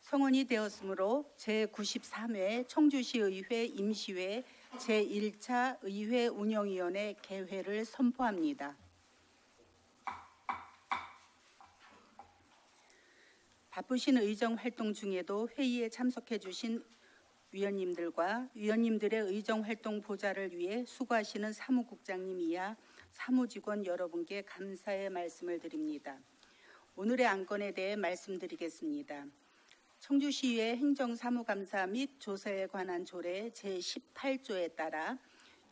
성원이 되었으므로 제93회 청주시의회 임시회 제1차 의회 운영위원회 개회를 선포합니다. 바쁘신 의정 활동 중에도 회의에 참석해 주신 위원님들과 위원님들의 의정 활동 보좌를 위해 수고하시는 사무국장님 이하 사무직원 여러분께 감사의 말씀을 드립니다. 오늘의 안건에 대해 말씀드리겠습니다. 청주시의회 행정사무감사 및 조사에 관한 조례 제18조에 따라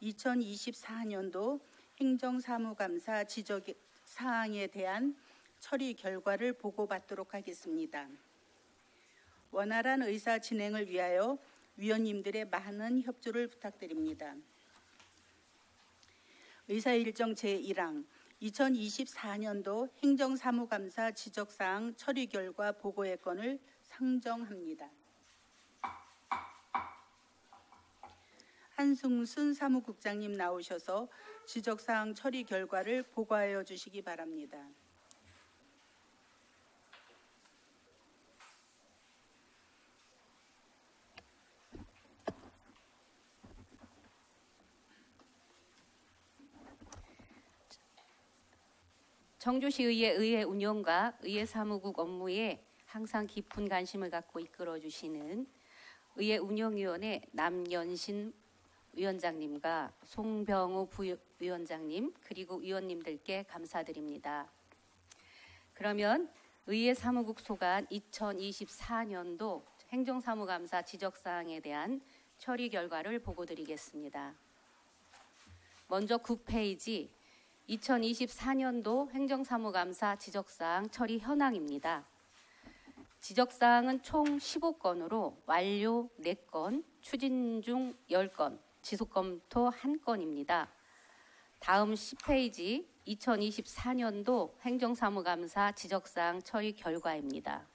2024년도 행정사무감사 지적사항에 대한 처리 결과를 보고받도록 하겠습니다. 원활한 의사 진행을 위하여 위원님들의 많은 협조를 부탁드립니다. 의사일정 제1항 2024년도 행정사무감사 지적사항 처리 결과 보고의 건을 상정합니다. 한승순 사무국장님 나오셔서 지적사항 처리 결과를 보고하여 주시기 바랍니다. 청주시의회 의회 운영과 의회 사무국 업무에 항상 깊은 관심을 갖고 이끌어 주시는 의회 운영위원회 남연신 위원장님과 송병우 부위원장님 그리고 위원님들께 감사드립니다. 그러면 의회 사무국 소관 2024년도 행정사무감사 지적사항에 대한 처리 결과를 보고드리겠습니다. 먼저 9페이지 2024년도 행정사무감사 지적사항 처리 현황입니다. 지적사항은 총 15건으로 완료 4건, 추진 중 10건, 지속검토 1건입니다. 다음 10페이지 2024년도 행정사무감사 지적사항 처리 결과입니다.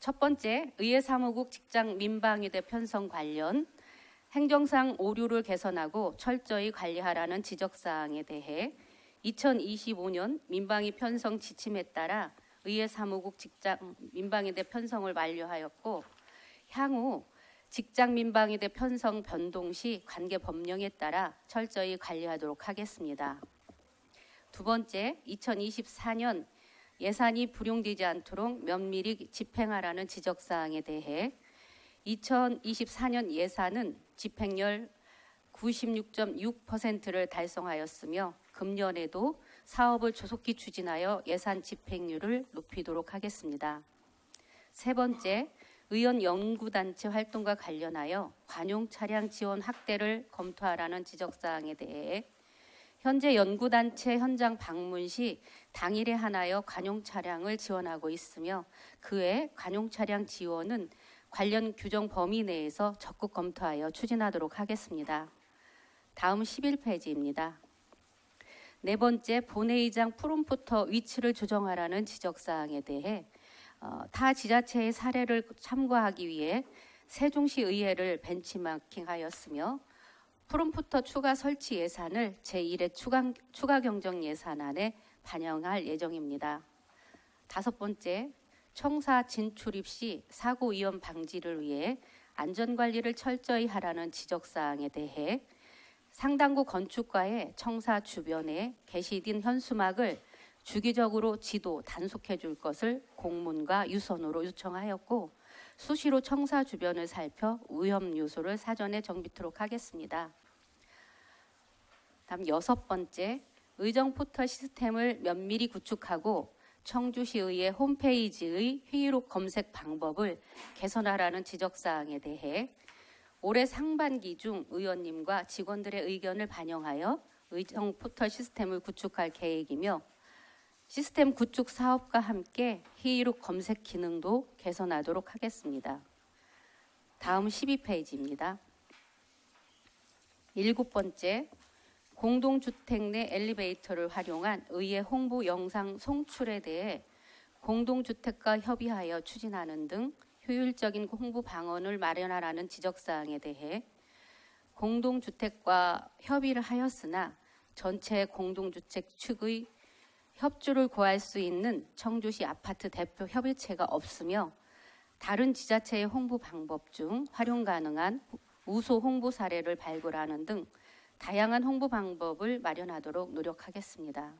첫 번째, 의회사무국 직장 민방위대 편성 관련 행정상 오류를 개선하고 철저히 관리하라는 지적사항에 대해 2025년 민방위 편성 지침에 따라 의회 사무국 직장 민방위대 편성을 완료하였고 향후 직장 민방위대 편성 변동 시 관계 법령에 따라 철저히 관리하도록 하겠습니다. 두 번째, 2024년 예산이 불용되지 않도록 면밀히 집행하라는 지적사항에 대해 2024년 예산은 집행률 96.6%를 달성하였으며 금년에도 사업을 조속히 추진하여 예산 집행률을 높이도록 하겠습니다. 세 번째, 의원 연구단체 활동과 관련하여 관용 차량 지원 확대를 검토하라는 지적사항에 대해 현재 연구단체 현장 방문 시 당일에 하나여 관용 차량을 지원하고 있으며 그 외 관용 차량 지원은 관련 규정 범위 내에서 적극 검토하여 추진하도록 하겠습니다. 다음 11페이지입니다. 네 번째, 본회의장 프롬프터 위치를 조정하라는 지적사항에 대해 타 지자체의 사례를 참고하기 위해 세종시 의회를 벤치마킹하였으며 프롬프터 추가 설치 예산을 제1회 추가 경정 예산안에 반영할 예정입니다. 다섯 번째, 청사 진출입 시 사고 위험 방지를 위해 안전관리를 철저히 하라는 지적사항에 대해 상당구 건축가의 청사 주변에 게시된 현수막을 주기적으로 지도 단속해 줄 것을 공문과 유선으로 요청하였고 수시로 청사 주변을 살펴 위험 요소를 사전에 정비토록 하겠습니다. 다음 여섯 번째, 의정 포털 시스템을 면밀히 구축하고 청주시의회 홈페이지의 회의록 검색 방법을 개선하라는 지적사항에 대해 올해 상반기 중 의원님과 직원들의 의견을 반영하여 의정 포털 시스템을 구축할 계획이며 시스템 구축 사업과 함께 회의록 검색 기능도 개선하도록 하겠습니다. 다음 12페이지입니다. 일곱 번째, 공동주택 내 엘리베이터를 활용한 의회 홍보 영상 송출에 대해 공동주택과 협의하여 추진하는 등 효율적인 홍보 방안을 마련하라는 지적사항에 대해 공동주택과 협의를 하였으나 전체 공동주택 측의 협조를 구할 수 있는 청주시 아파트 대표 협의체가 없으며 다른 지자체의 홍보 방법 중 활용 가능한 우수 홍보 사례를 발굴하는 등 다양한 홍보 방법을 마련하도록 노력하겠습니다.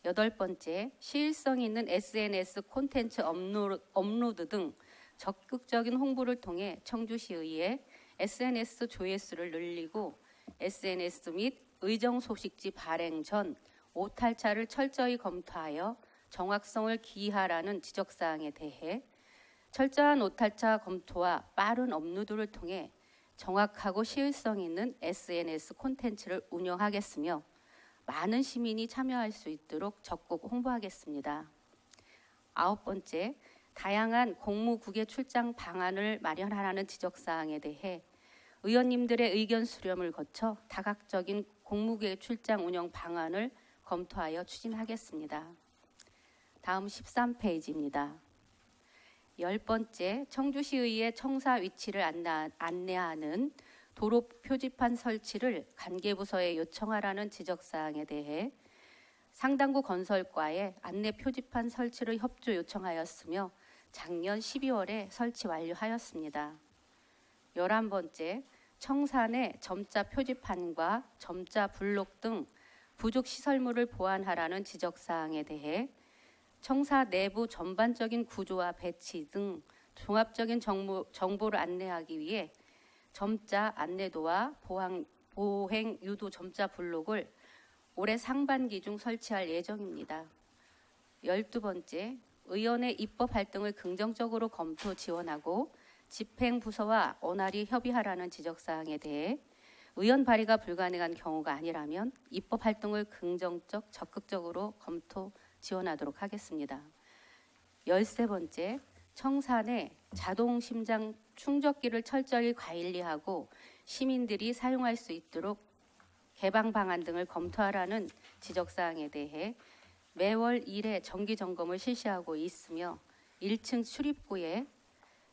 8번째, 시일성 있는 SNS 콘텐츠 업로드 등 적극적인 홍보를 통해 청주시의회 SNS 조회수를 늘리고 SNS 및 의정 소식지 발행 전 오탈자를 철저히 검토하여 정확성을 기하라는 지적사항에 대해 철저한 오탈자 검토와 빠른 업로드를 통해 정확하고 시의성 있는 SNS 콘텐츠를 운영하겠으며 많은 시민이 참여할 수 있도록 적극 홍보하겠습니다. 9번째, 다양한 공무국외 출장 방안을 마련하라는 지적사항에 대해 의원님들의 의견 수렴을 거쳐 다각적인 공무국외 출장 운영 방안을 검토하여 추진하겠습니다. 다음 13페이지입니다. 10번째, 청주시의회 청사 위치를 안내하는 도로 표지판 설치를 관계부서에 요청하라는 지적사항에 대해 상당구 건설과에 안내 표지판 설치를 협조 요청하였으며 작년 12월에 설치 완료하였습니다. 11번째, 청사 내 점자 표지판과 점자 블록 등 부족 시설물을 보완하라는 지적사항에 대해 청사 내부 전반적인 구조와 배치 등 종합적인 정보를 안내하기 위해 점자 안내도와 보행 유도 점자 블록을 올해 상반기 중 설치할 예정입니다. 12번째, 의원의 입법 활동을 긍정적으로 검토 지원하고 집행부서와 원활히 협의하라는 지적사항에 대해 의원 발의가 불가능한 경우가 아니라면 입법 활동을 긍정적, 적극적으로 검토 지원하도록 하겠습니다. 13번째, 청사 내 자동 심장 충족기를 철저히 관리하고 시민들이 사용할 수 있도록 개방 방안 등을 검토하라는 지적사항에 대해 매월 1회 정기 점검을 실시하고 있으며 1층 출입구에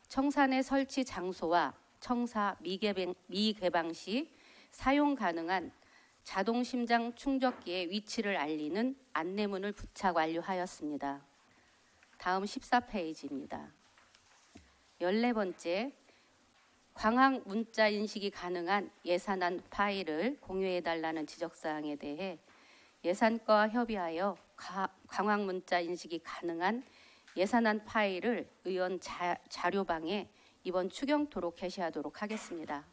청사 내 설치 장소와 청사 미개방 시 사용 가능한 자동 심장 충족기의 위치를 알리는 안내문을 부착 완료하였습니다. 다음 14페이지입니다. 14번째, 광학 문자 인식이 가능한 예산안 파일을 공유해달라는 지적사항에 대해 예산과와 협의하여 광학 문자 인식이 가능한 예산안 파일을 의원 자료방에 이번 추경토로 게시하도록 하겠습니다.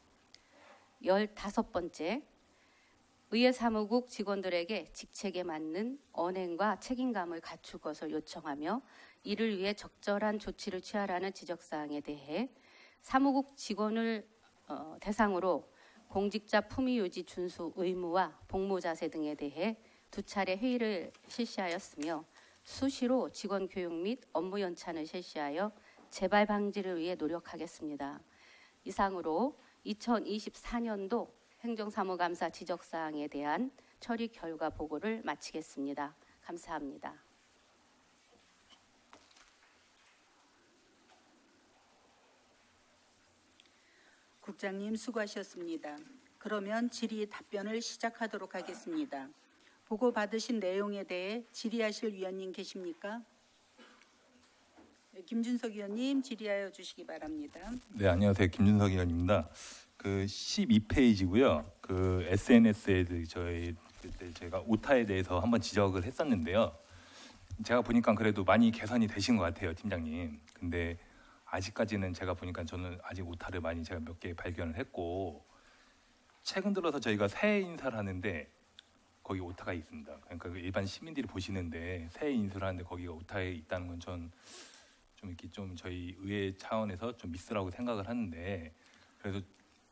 15번째, 의회 사무국 직원들에게 직책에 맞는 언행과 책임감을 갖출 것을 요청하며 이를 위해 적절한 조치를 취하라는 지적사항에 대해 사무국 직원을 대상으로 공직자 품위 유지 준수 의무와 복무 자세 등에 대해 2차례 회의를 실시하였으며 수시로 직원 교육 및 업무 연찬을 실시하여 재발 방지를 위해 노력하겠습니다. 이상으로 2024년도 행정사무감사 지적사항에 대한 처리 결과 보고를 마치겠습니다. 감사합니다. 국장님 수고하셨습니다. 그러면 질의 답변을 시작하도록 하겠습니다. 보고 받으신 내용에 대해 질의하실 위원님 계십니까? 김준석 의원님 질의하여 주시기 바랍니다. 네, 안녕하세요. 김준석 의원입니다. 그 12페이지고요. 그 SNS에 저희가 오타에 대해서 한번 지적을 했었는데요. 제가 보니까 그래도 많이 개선이 되신 것 같아요, 팀장님. 근데 아직까지는 제가 보니까 저는 아직 오타를 많이 제가 몇 개 발견을 했고 최근 들어서 저희가 새해 인사를 하는데 거기 오타가 있습니다. 그러니까 일반 시민들이 보시는데 새해 인사를 하는데 거기가 오타에 있다는 건 전 좀 이렇게 좀 저희 의회 차원에서 좀 미스라고 생각을 하는데 그래서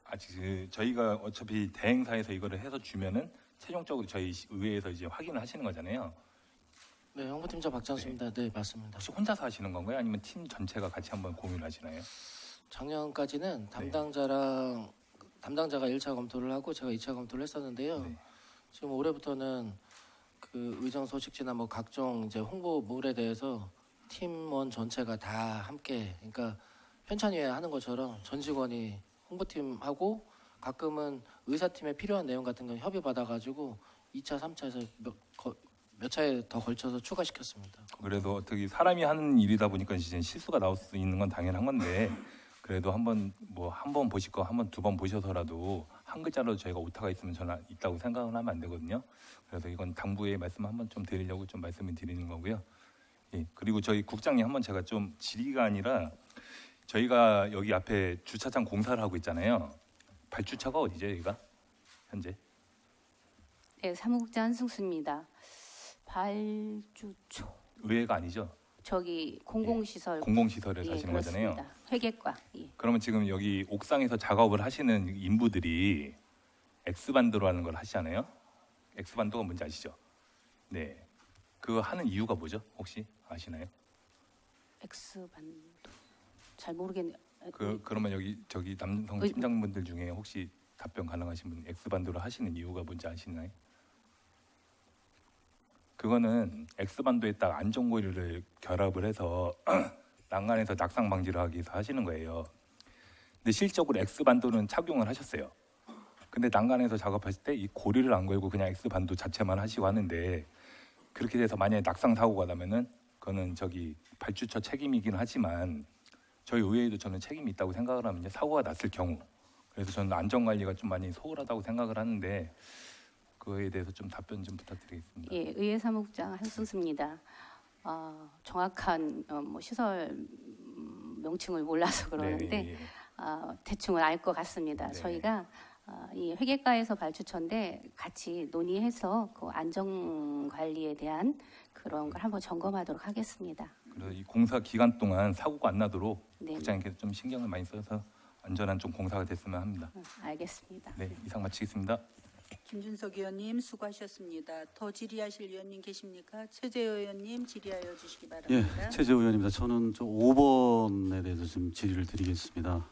아직 저희가 어차피 대행사에서 이거를 해서 주면은 최종적으로 저희 의회에서 이제 확인을 하시는 거잖아요. 네, 홍보팀장 박장수입니다. 네, 맞습니다. 혹시 혼자서 하시는 건가요? 아니면 팀 전체가 같이 한번 공유를 하시나요? 작년까지는 담당자가 1차 검토를 하고 제가 2차 검토를 했었는데요. 네. 지금 올해부터는 그 의정 소식지나 뭐 각종 이제 홍보물에 대해서 팀원 전체가 다 함께, 그러니까 편찬위에 하는 것처럼 전 직원이 홍보팀하고 가끔은 의사팀에 필요한 내용 같은 건 협의 받아가지고 2차, 3차에서 몇 차례 더 걸쳐서 추가시켰습니다. 그래도 어떻게 사람이 하는 일이다 보니까 이제 실수가 나올 수 있는 건 당연한 건데 그래도 한번 보실 거 한 번 두 번 보셔서라도 한 글자라도 저희가 오타가 있으면 저는 있다고 생각을 하면 안 되거든요. 그래서 이건 당부의 말씀 한번 좀 드리려고 좀 말씀을 드리는 거고요. 예, 그리고 저희 국장님 한번 제가 좀 질의가 아니라 저희가 여기 앞에 주차장 공사를 하고 있잖아요. 발주처가 어디죠, 여기가 현재? 네, 사무국장 한승수입니다. 발주초 의회가 아니죠? 저기 공공시설 공공시설에서 예, 하시는 거잖아요. 그렇습니다. 회계과. 예. 그러면 지금 여기 옥상에서 작업을 하시는 인부들이 X반도로 하는 걸 하시잖아요. X반도가 뭔지 아시죠? 네. 그거 하는 이유가 뭐죠? 혹시 아시나요? X반도 잘 모르겠네요. 그러면 여기 저기 남성 팀장분들 중에 혹시 답변 가능하신 분 X반도로 하시는 이유가 뭔지 아시나요? 그거는 X반도에 딱 안전고리를 결합을 해서 난간에서 낙상 방지를 하기 위해서 하시는 거예요. 근데 실적으로 X반도는 착용을 하셨어요. 근데 난간에서 작업하실 때 이 고리를 안 걸고 그냥 X반도 자체만 하시고 하는데 그렇게 돼서 만약에 낙상 사고가 나면은 그거는 저기 발주처 책임이긴 하지만 저희 의회에도 저는 책임이 있다고 생각을 하면요. 사고가 났을 경우 그래서 저는 안전관리가 좀 많이 소홀하다고 생각을 하는데 그거에 대해서 좀 답변 좀 부탁드리겠습니다. 예, 의회 사무국장 한승수입니다. 정확한 뭐 시설 명칭을 몰라서 그러는데 네, 대충은 알 것 같습니다. 네. 저희가 이 회계과에서 발주처인데 같이 논의해서 그 안전 관리에 대한 그런 걸 한번 점검하도록 하겠습니다. 그래서 이 공사 기간 동안 사고가 안 나도록 네, 국장님께서 좀 신경을 많이 써서 안전한 좀 공사가 됐으면 합니다. 알겠습니다. 네, 이상 마치겠습니다. 김준석 의원님 수고하셨습니다. 더 질의하실 의원님 계십니까? 최재호 의원님 질의하여 주시기 바랍니다. 예, 최재호 의원입니다. 저는 5번에 대해서 좀 질의를 드리겠습니다.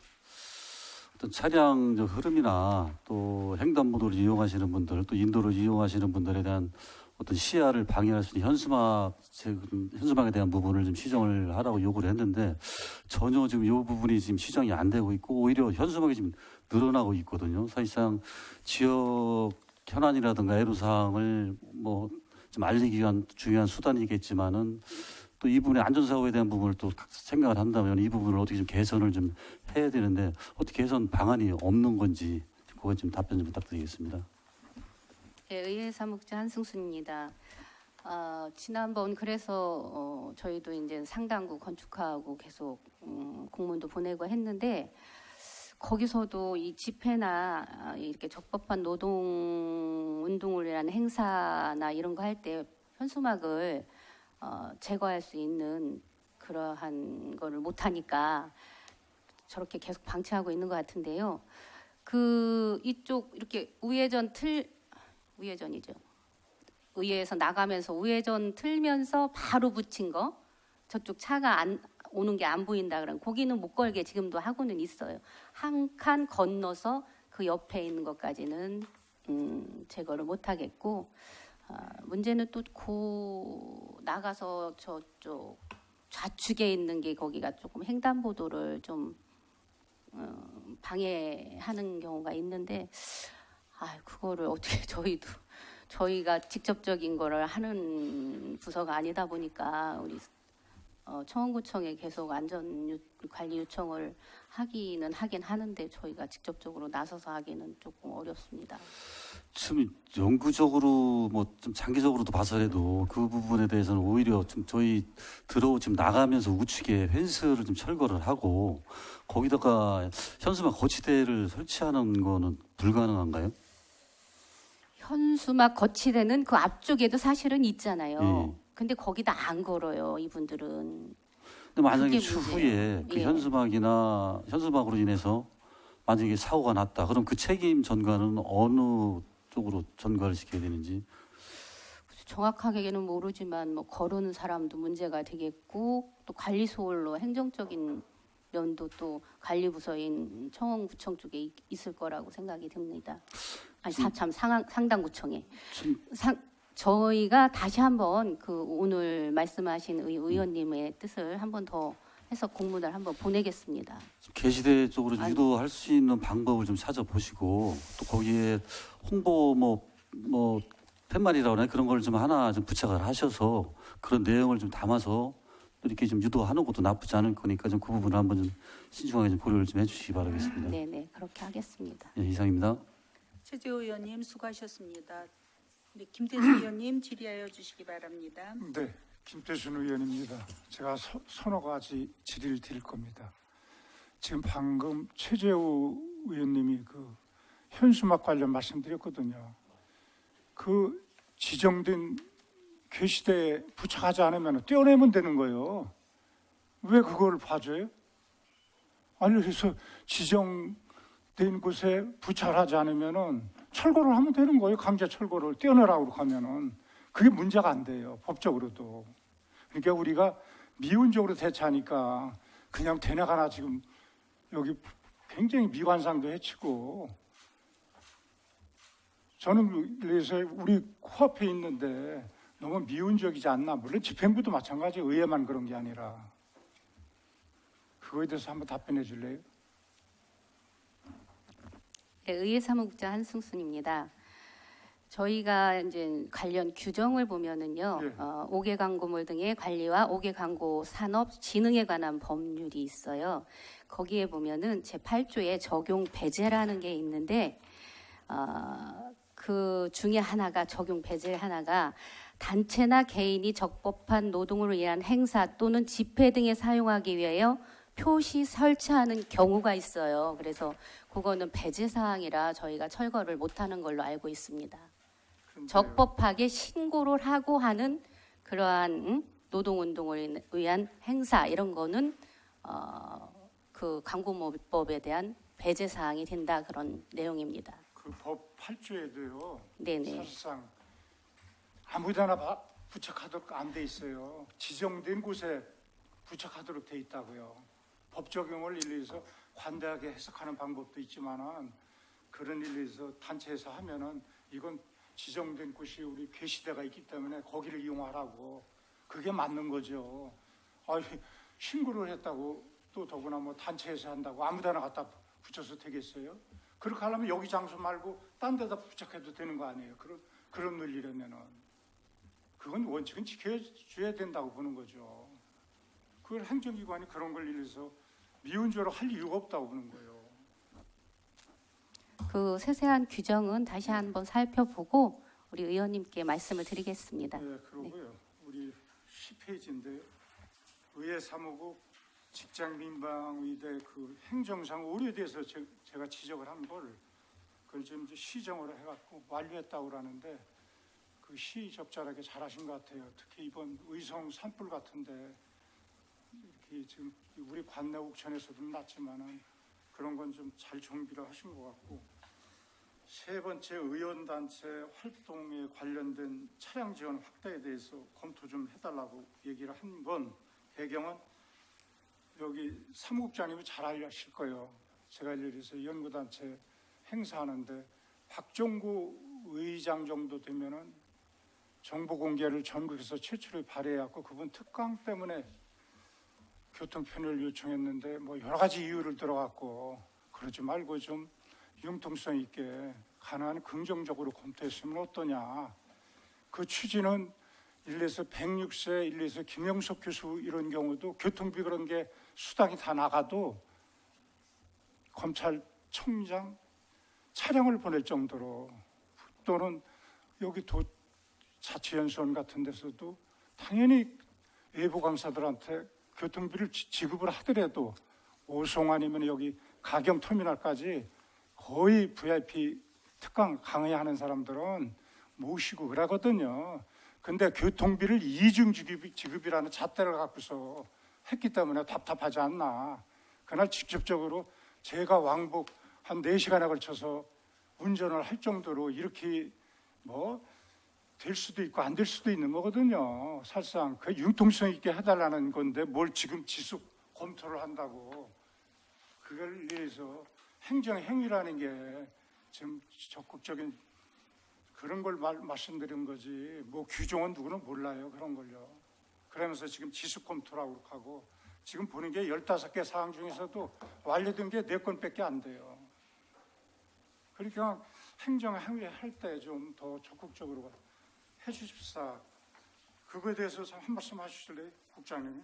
어떤 차량 흐름이나 또 횡단보도를 이용하시는 분들, 또 인도를 이용하시는 분들에 대한 어떤 시야를 방해할 수 있는 현수막에 대한 부분을 좀 시정을 하라고 요구를 했는데 전혀 지금 이 부분이 지금 시정이 안 되고 있고 오히려 현수막이 지금 늘어나고 있거든요. 사실상 지역 현안이라든가 애로사항을 뭐 좀 알리기 위한 중요한 수단이겠지만은 또 이 부분의 안전사고에 대한 부분을 또 생각을 한다면 이 부분을 어떻게 좀 개선을 좀 해야 되는데 어떻게 개선 방안이 없는 건지 그건 좀 답변 좀 부탁드리겠습니다. 네, 의회 사무국장 한승수입니다. 지난번 그래서 저희도 이제 상당구 건축하고 계속 공문도 보내고 했는데 거기서도 이 집회나 이렇게 적법한 노동 운동을 위한 행사나 이런 거 할 때 현수막을 제거할 수 있는 그러한 거를 못 하니까 저렇게 계속 방치하고 있는 것 같은데요. 그 이쪽 이렇게 우회전이죠. 의회에서 나가면서 우회전 틀면서 바로 붙인 거 저쪽 차가 오는 게 안 보인다 그러면 거기는 못 걸게 지금도 하고는 있어요. 한 칸 건너서 그 옆에 있는 것까지는 제거를 못 하겠고 문제는 또 나가서 저쪽 좌측에 있는 게 거기가 조금 횡단보도를 좀 방해하는 경우가 있는데 그거를 어떻게 저희가 직접적인 거를 하는 부서가 아니다 보니까 우리 청원구청에 계속 안전관리 요청을 하긴 하는데 저희가 직접적으로 나서서 하기는 조금 어렵습니다. 지금 영구적으로 뭐 좀 장기적으로도 봐서라도 그 부분에 대해서는 오히려 좀 저희 지금 나가면서 우측에 펜스를 좀 철거를 하고 거기다가 현수막 거치대를 설치하는 거는 불가능한가요? 현수막 거치대는 그 앞쪽에도 사실은 있잖아요. 예. 근데 거기다 안 걸어요, 이분들은. 근데 만약에 그게 추후에 그 예. 현수막으로 인해서 만약에 사고가 났다. 그럼 그 책임 전가는 어느 쪽으로 전가를 시켜야 되는지? 정확하게는 모르지만 뭐 거르는 사람도 문제가 되겠고 또 관리소홀로 행정적인 면도 또 관리부서인 청원구청 쪽에 있을 거라고 생각이 듭니다. 상당구청에. 저희가 다시 한번 그 오늘 말씀하신 의원님의 뜻을 한번 더 해서 공문을 한번 보내겠습니다. 게시대 쪽으로 유도할 수 있는 방법을 좀 찾아보시고 또 거기에 홍보 뭐 팻말이라고 하나 그런 걸 좀 하나 좀 부착을 하셔서 그런 내용을 좀 담아서 이렇게 좀 유도하는 것도 나쁘지 않을 거니까 좀 그 부분을 한번 좀 신중하게 좀 고려를 좀 해주시기 바라겠습니다. 네네, 그렇게 하겠습니다. 예, 이상입니다. 최재호 의원님 수고하셨습니다. 네, 김태수 의원님 질의하여 주시기 바랍니다. 네, 김태순 의원입니다. 제가 서너 가지 질의를 드릴 겁니다. 지금 방금 최재우 의원님이 그 현수막 관련 말씀드렸거든요. 그 지정된 게시대에 부착하지 않으면 떼어내면 되는 거예요. 왜 그걸 봐줘요? 아니, 그래서 지정된 곳에 부착을 하지 않으면은 철거를 하면 되는 거예요. 강제 철거를 떼어내라고 하면은. 그게 문제가 안 돼요. 법적으로도. 그러니까 우리가 미온적으로 대처하니까 그냥 대나가나 지금 여기 굉장히 미관상도 해치고 저는 그래서 우리 코앞에 있는데 너무 미온적이지 않나. 물론 집행부도 마찬가지예요. 의회만 그런 게 아니라. 그거에 대해서 한번 답변해 줄래요? 네, 의회 사무국장 한승순입니다. 저희가 이제 관련 규정을 보면은요, 예. 5개 광고물 등의 관리와 5개 광고 산업 진흥에 관한 법률이 있어요. 거기에 보면은 제 8조에 적용 배제라는 게 있는데, 그 중에 하나가 적용 배제 하나가 단체나 개인이 적법한 노동으로 인한 행사 또는 집회 등에 사용하기 위하여 표시 설치하는 경우가 있어요. 그래서 그거는 배제 사항이라 저희가 철거를 못하는 걸로 알고 있습니다. 그런데요. 적법하게 신고를 하고 하는 그러한 노동운동을 위한 행사 이런 거는 그 광고법에 대한 배제 사항이 된다 그런 내용입니다. 그 법 8조에도요. 네네. 사실상 아무데나 부착하도록 안 돼 있어요. 지정된 곳에 부착하도록 돼 있다고요. 법 적용을 일리해서 관대하게 해석하는 방법도 있지만은 그런 일리해서 단체에서 하면은 이건 지정된 곳이 우리 게시대가 있기 때문에 거기를 이용하라고 그게 맞는 거죠. 신고를 했다고 또 더구나 뭐 단체에서 한다고 아무데나 갖다 붙여서 되겠어요? 그렇게 하려면 여기 장소 말고 딴 데다 부착해도 되는 거 아니에요? 그런 논리라면은 그건 원칙은 지켜줘야 된다고 보는 거죠. 그걸 행정기관이 그런 걸 일해서 미온적으로 할 이유가 없다고 보는 거예요. 그 세세한 규정은 다시 한번 살펴보고 우리 의원님께 말씀을 드리겠습니다. 네, 그러고요. 우리 10페이지인데 의회 사무국 직장민방위대 그 행정상 오류에 대해서 제가 지적을 한 걸 그걸 지금 이제 시정으로 해갖고 완료했다고 그러는데 그 시적절하게 잘하신 것 같아요. 특히 이번 의성 산불 같은데 이렇게 지금 우리 관내 옥천에서도 났지만은 그런 건 좀 잘 정비를 하신 것 같고 세 번째 의원단체 활동에 관련된 차량 지원 확대에 대해서 검토 좀 해달라고 얘기를 한 건 배경은 여기 사무국장님이 잘 아실 거예요. 제가 이래서 연구단체 행사하는데 박종구 의장 정도 되면은 정보 공개를 전국에서 최초로 발의해갖고 그분 특강 때문에 교통 편의를 요청했는데 뭐 여러 가지 이유를 들어갖고 그러지 말고 좀 융통성 있게 가능한 긍정적으로 검토했으면 어떠냐. 그 취지는 일례에서 106세 일례에서 김영석 교수 이런 경우도 교통비 그런 게 수당이 다 나가도 검찰청장 차량을 보낼 정도로 또는 여기 자치연수원 같은 데서도 당연히 외부 강사들한테 교통비를 지급을 하더라도 오송 아니면 여기 가경터미널까지 거의 VIP 특강 강의하는 사람들은 모시고 그러거든요. 근데 교통비를 이중 지급이라는 잣대를 갖고서 했기 때문에 답답하지 않나. 그날 직접적으로 제가 왕복 한 4시간에 걸쳐서 운전을 할 정도로 이렇게 뭐 될 수도 있고 안 될 수도 있는 거거든요. 사실상 그 융통성 있게 해달라는 건데 뭘 지금 지속 검토를 한다고. 그걸 위해서 행정행위라는 게 지금 적극적인 그런 걸 말씀드린 거지. 뭐 규정은 누구는 몰라요. 그런 걸요. 그러면서 지금 지속 검토라고 하고 지금 보는 게 15개 사항 중에서도 완료된 게 4건밖에 안 돼요. 그러니까 행정행위 할 때 좀 더 적극적으로 해주십사. 그거에 대해서 한 말씀 하실래요, 국장님?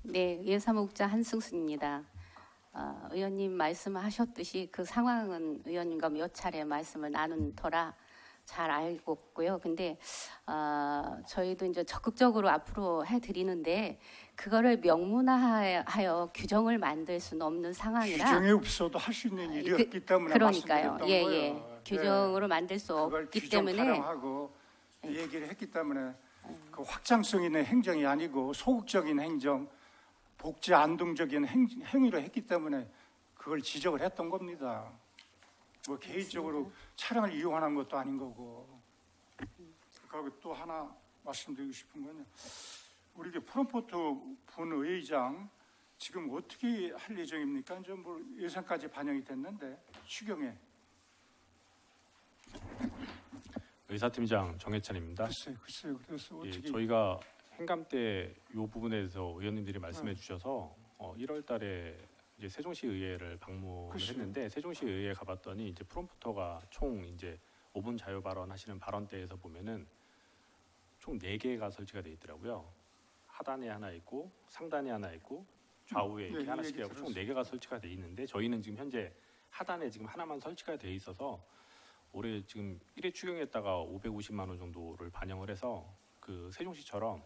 네, 의원사무국장 한승수입니다. 의원님 말씀하셨듯이 그 상황은 의원님과 몇 차례 말씀을 나눈 터라 잘 알고 있고요. 근데 저희도 이제 적극적으로 앞으로 해드리는데 그거를 명문화하여 규정을 만들 수는 없는 상황이라. 규정이 없어도 할 수 있는 일이었기 때문에 그러니까요. 말씀드렸던 예, 거예요. 예. 규정으로 만들 수 그걸 없기 규정 때문에 타령하고 얘기를 했기 때문에 그 확장성 있는 행정이 아니고 소극적인 행정, 복지 안동적인 행위를 했기 때문에 그걸 지적을 했던 겁니다. 뭐 개인적으로 차량을 이용하는 것도 아닌 거고. 그리고 또 하나 말씀드리고 싶은 건요. 우리 프롬포트 분 의장 지금 어떻게 할 예정입니까? 이제 뭐 예산까지 반영이 됐는데 추경에. 의사팀장 정해찬입니다. 글쎄요. 그래서 예, 어떻게 저희가 행감 때 이 부분에 대해서 의원님들이 말씀해 주셔서 1월 달에 이제 세종시 의회를 방문을 글쎄요. 했는데 세종시 의회에 가봤더니 이제 프롬프터가 총 이제 5분 자유 발언하시는 발언대에서 보면은 총 4개가 설치가 돼 있더라고요. 하단에 하나 있고 상단에 하나 있고 좌우에 이렇게 네, 하나씩 이 얘기 하고 총 4개가 설치가 돼 있는데 저희는 지금 현재 하단에 지금 하나만 설치가 돼 있어서 올해 지금 1회 추경에다가 550만 원 정도를 반영을 해서 그 세종시처럼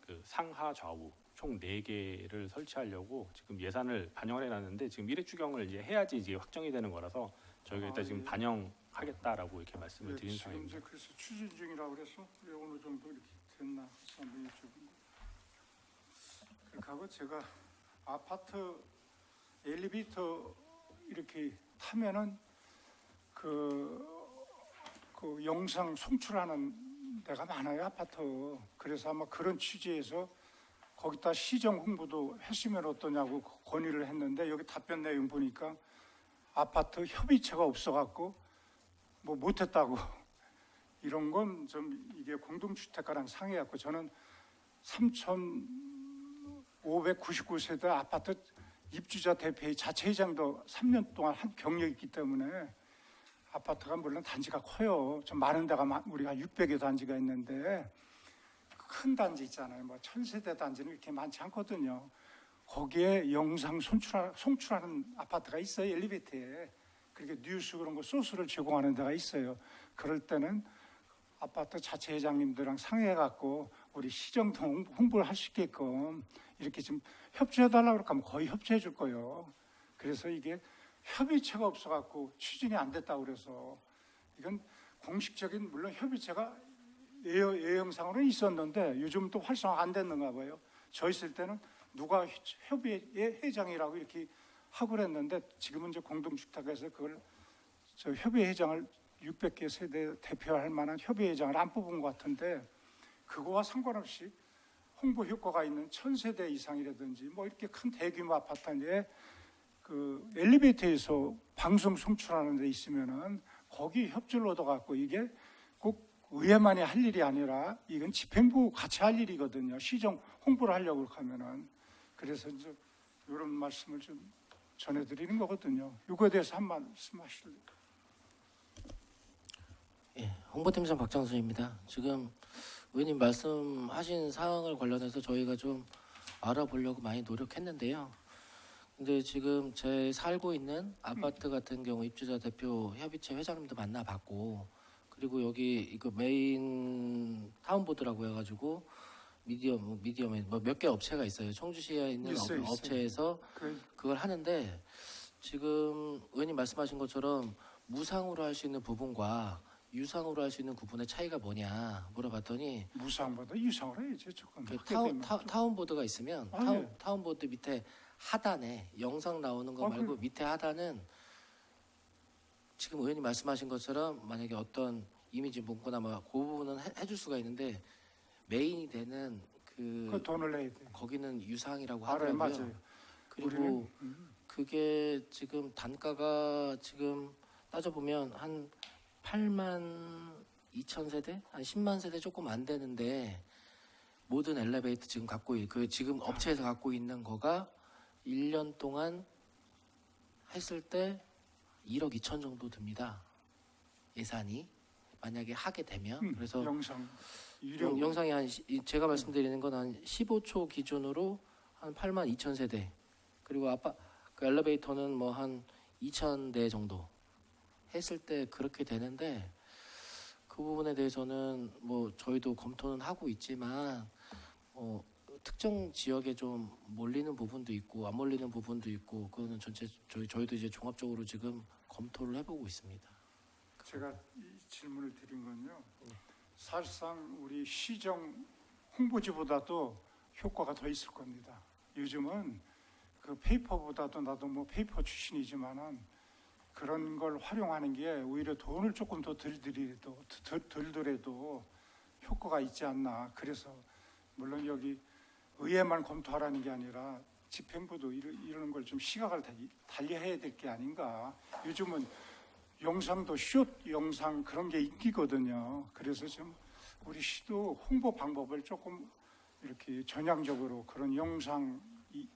그 상하 좌우 총 4개를 설치하려고 지금 예산을 반영을 해놨는데 지금 1회 추경을 이제 해야지 이제 확정이 되는 거라서 저희가 일단 지금 예. 반영하겠다라고 이렇게 말씀을 드리는 지금 상황입니다. 이제 그래서 추진 중이라고 그래서 왜 어느 정도 이렇게 됐나 해서 한번 여쭤본 거. 그렇게 하고 제가 아파트 엘리베이터 이렇게 타면은 그 영상 송출하는 데가 많아요, 아파트. 그래서 아마 그런 취지에서 거기다 시정 홍보도 했으면 어떠냐고 건의를 했는데 여기 답변 내용 보니까 아파트 협의체가 없어갖고 뭐 못했다고. 이런 건 좀 이게 공동주택가랑 상해갖고 저는 3,599세대 아파트 입주자 대표의 자체회장도 3년 동안 한 경력이 있기 때문에 아파트가 물론 단지가 커요. 좀 많은 데가 우리가 600여 단지가 있는데 큰 단지 있잖아요. 뭐 1000세대 단지는 이렇게 많지 않거든요. 거기에 영상 송출하는 아파트가 있어요. 엘리베이터에. 그렇게 뉴스 그런 거 소스를 제공하는 데가 있어요. 그럴 때는 아파트 자체 회장님들이랑 상의해갖고 우리 시정도 홍보를 할 수 있게끔 이렇게 좀 협조해달라고 그럴까 하면 거의 협조해 줄 거예요. 그래서 이게 협의체가 없어갖고 추진이 안 됐다고 그래서 이건 공식적인 물론 협의체가 예영상으로는 있었는데 요즘 또 활성화 안 됐는가 봐요. 저 있을 때는 누가 협의회 회장이라고 이렇게 하고 그랬는데 지금은 이제 공동주택에서 그걸 저 협의회장을 600개 세대 대표할 만한 협의회장을 안 뽑은 것 같은데 그거와 상관없이 홍보 효과가 있는 1000세대 이상이라든지 뭐 이렇게 큰 대규모 아파트에 그 엘리베이터에서 방송 송출하는 데 있으면은 거기 협조를 얻어갖고 이게 꼭 의회만이 할 일이 아니라 이건 집행부 같이 할 일이거든요. 시정 홍보를 하려고 하면은 그래서 이제 이런 말씀을 좀 전해드리는 거거든요. 이거에 대해서 한 말씀 하실래요? 예, 홍보팀장 박장수입니다. 지금 의원님 말씀하신 사항을 관련해서 저희가 좀 알아보려고 많이 노력했는데요. 근데 지금 제 살고 있는 아파트 같은 경우 입주자 대표 협의체 회장님도 만나봤고, 그리고 여기 이거 메인 타운보드라고 해가지고 미디엄에 뭐 몇 개 업체가 있어요. 청주시에 있는 있어요. 업체에서 그걸 하는데 지금 의원님 말씀하신 것처럼 무상으로 할 수 있는 부분과 유상으로 할 수 있는 부분의 차이가 뭐냐 물어봤더니 무상보다 유상으로 해야죠. 조금. 그 타운보드가 있으면 예. 타운보드 밑에 하단에 영상 나오는 거 말고 밑에 하단은 지금 의원님 말씀하신 것처럼 만약에 어떤 이미지 문구나 뭐 그 부분은 해줄 수가 있는데 메인이 되는 그 돈을 내야 돼. 거기는 유상이라고 알아요, 하더라고요. 맞아요. 그리고 그게 지금 단가가 지금 따져보면 한 8만 2천 세대? 한 10만 세대 조금 안 되는데 모든 엘리베이터 지금 지금 업체에서 갖고 있는 거가 1년 동안 했을 때 1억 2천 정도 듭니다. 예산이 만약에 하게 되면 그래서 영상 유료 영상이 제가 말씀드리는 건 한 15초 기준으로 한 82,000세대 그리고 그 엘리베이터는 뭐 한 2,000대 정도 했을 때 그렇게 되는데 그 부분에 대해서는 뭐 저희도 검토는 하고 있지만 특정 지역에 좀 몰리는 부분도 있고 안 몰리는 부분도 있고 그거는 전체 저희도 이제 종합적으로 지금 검토를 해보고 있습니다. 제가 이 질문을 드린 건요. 사실상 우리 시정 홍보지보다도 효과가 더 있을 겁니다. 요즘은 그 페이퍼보다도 나도 뭐 페이퍼 출신이지만은 그런 걸 활용하는 게 오히려 돈을 조금 더 들더라도 효과가 있지 않나. 그래서 물론 여기 의회만 검토하라는 게 아니라 집행부도 이런 걸 좀 시각을 달리해야 될 게 아닌가. 요즘은 영상도 숏 영상 그런 게 인기거든요. 그래서 좀 우리 시도 홍보 방법을 조금 이렇게 전향적으로 그런 영상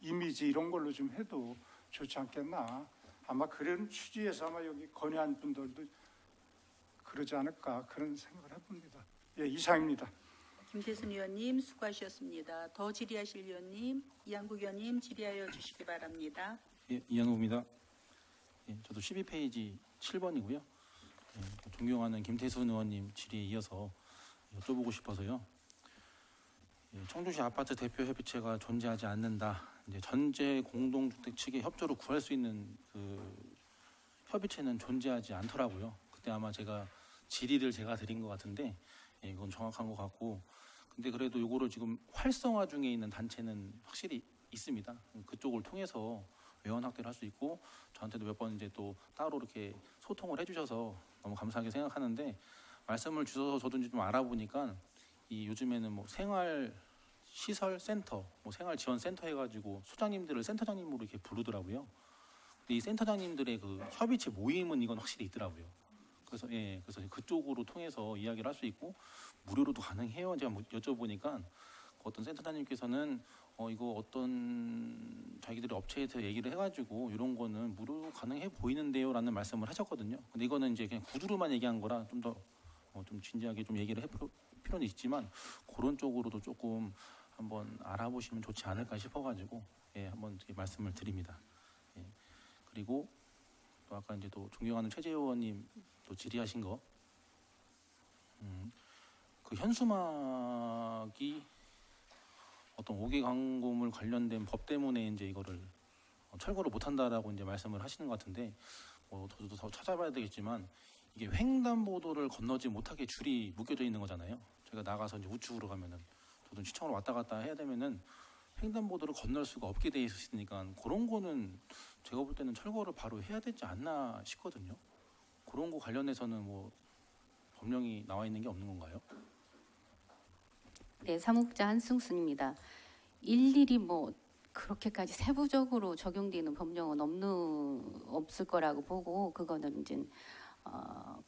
이미지 이런 걸로 좀 해도 좋지 않겠나. 아마 그런 취지에서 아마 여기 건의한 분들도 그러지 않을까 그런 생각을 해봅니다. 예, 이상입니다. 김태순 의원님 수고하셨습니다. 더 질의하실 의원님, 이한국 의원님 질의하여 주시기 바랍니다. 예, 이한우입니다. 예, 저도 12페이지 7번이고요. 예, 존경하는 김태순 의원님 질의에 이어서 여쭤보고 싶어서요. 예, 청주시 아파트 대표 협의체가 존재하지 않는다. 이제 전체 공동주택 측의 협조를 구할 수 있는 그 협의체는 존재하지 않더라고요. 그때 아마 제가 질의를 제가 드린 것 같은데 예, 이건 정확한 것 같고, 근데 그래도 이거를 지금 활성화 중에 있는 단체는 확실히 있습니다. 그쪽을 통해서 회원 확대를 할 수 있고 저한테도 몇 번 이제 또 따로 이렇게 소통을 해주셔서 너무 감사하게 생각하는데, 말씀을 주셔서 저도 이제 좀 알아보니까 이 요즘에는 뭐 생활 시설 센터, 뭐 생활 지원 센터 해가지고 소장님들을 센터장님으로 이렇게 부르더라고요. 근데 이 센터장님들의 그 협의체 모임은 이건 확실히 있더라고요. 그래서 그래서 그쪽으로 통해서 이야기를 할 수 있고 무료로도 가능해요. 제가 뭐 여쭤보니까 어떤 센터장님께서는 이거 어떤 자기들의 업체에서 얘기를 해가지고 이런 거는 무료 가능해 보이는데요라는 말씀을 하셨거든요. 근데 이거는 이제 그냥 구두로만 얘기한 거라 좀 더 좀 진지하게 좀 얘기를 해볼 필요는 있지만 그런 쪽으로도 조금 한번 알아보시면 좋지 않을까 싶어가지고 한번 이렇게 말씀을 드립니다. 그리고 또 아까 이제 또 존경하는 최재호 의원님 또 질의하신 거, 그 현수막이 어떤 5개 광고물 관련된 법 때문에 이제 이거를 철거를 못한다라고 이제 말씀을 하시는 것 같은데, 저도 더 찾아봐야 되겠지만 이게 횡단보도를 건너지 못하게 줄이 묶여져 있는 거잖아요. 제가 나가서 이제 우측으로 가면은 저도 시청으로 왔다 갔다 해야 되면은 횡단보도를 건널 수가 없게 돼 있으니까 그런 거는 제가 볼 때는 철거를 바로 해야 되지 않나 싶거든요. 그런 거 관련해서는 뭐 법령이 나와 있는 게 없는 건가요? 네, 사무국장 한승순입니다. 일일이 뭐 그렇게까지 세부적으로 적용되는 법령은 없을 거라고 보고, 그거는 이제